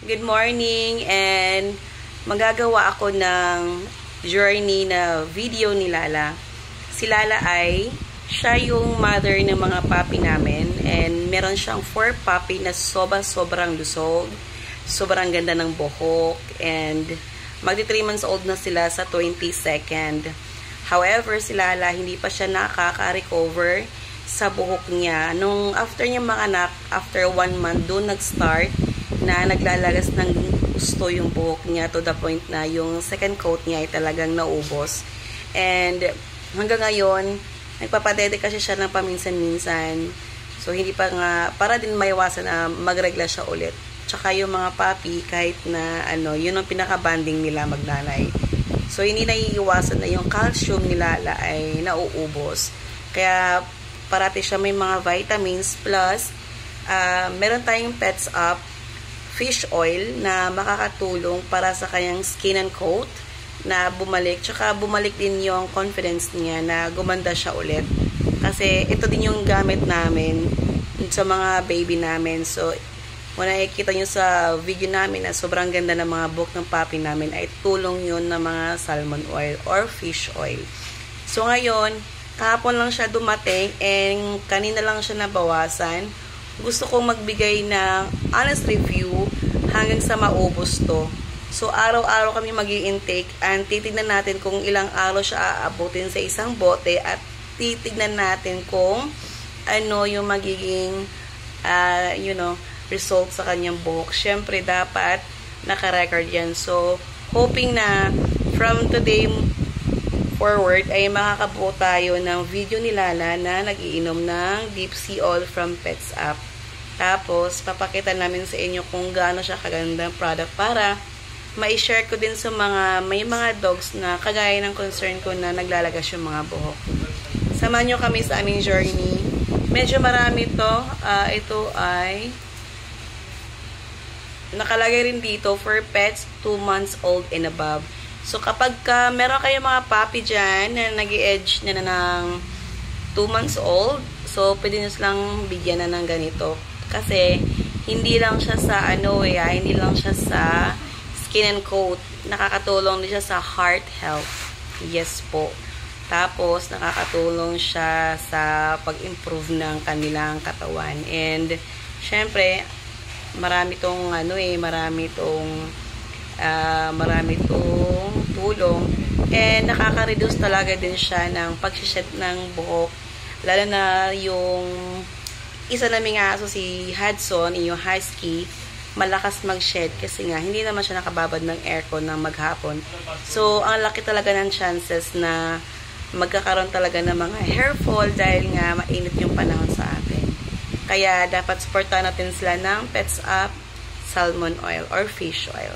Good morning, and magagawa ako ng journey na video ni Lala. Si Lala ay siya yung mother ng mga puppy namin, and meron siyang 4 puppy na sobrang lusog, sobrang ganda ng buhok, and magti 3 months old na sila sa 22nd. However, si Lala hindi pa siya nakaka-recover sa buhok niya. Nung after niya manganak, after 1 month, doon nag-start na naglalagas ng gusto yung buhok niya to the point na yung second coat niya ay talagang naubos. And hanggang ngayon, nagpapadede kasi siya ng paminsan-minsan. So, hindi pa nga, para din maiwasan na magregla siya ulit. Tsaka yung mga puppy, kahit na yun ang pinaka-banding nila magnanay. So, hindi naiiwasan na yung calcium nila ay nauubos. Kaya, parati siya may mga vitamins plus, meron tayong Pets Up fish oil na makakatulong para sa kanyang skin and coat na bumalik. Tsaka bumalik din yung confidence niya na gumanda siya ulit. Kasi ito din yung gamit namin sa mga baby namin. So, kung nakikita nyo sa video namin na sobrang ganda ng mga buhok ng puppy namin, ay tulong yun ng mga salmon oil or fish oil. So, ngayon, kahapon lang siya dumating and kanina lang siya nabawasan. Gusto kong magbigay ng honest review hanggang sa maubos to. So, araw-araw kami mag-i-intake and titignan natin kung ilang araw siya aabutin sa isang bote at titignan natin kung ano yung magiging result sa kanyang buhok. Syempre, dapat naka-record yan. So, hoping na from today forward ay makakabuo tayo ng video ni Lala na nagiinom ng Deep Sea Oil from Pets Up. Tapos, papakita namin sa inyo kung gaano siya kagandang product para ma-share ko din sa may mga dogs na kagaya ng concern ko na naglalagas yung mga buhok. Samahan nyo kami sa aming journey. Medyo marami to. Ito ay nakalagay rin dito for pets 2 months old and above. So, kapag meron kayong mga puppy dyan na nag-i-edge na ng 2 months old, so, pwede nyo silang bigyan na ng ganito. Kasi, hindi lang siya sa hindi lang siya sa skin and coat. Nakakatulong din siya sa heart health. Yes po. Tapos, nakakatulong siya sa pag-improve ng kanilang katawan. And, syempre, marami tong tulong, and nakaka-reduce talaga din siya ng pag-shed ng buhok, lalo na yung isa naming aso si Hudson, yung husky, malakas mag-shed kasi nga hindi naman siya nakababad ng aircon ng maghapon. So ang laki talaga ng chances na magkakaroon talaga ng mga hair fall dahil nga mainit yung panahon sa atin. Kaya dapat supportan natin sila ng Pets Up salmon oil or fish oil.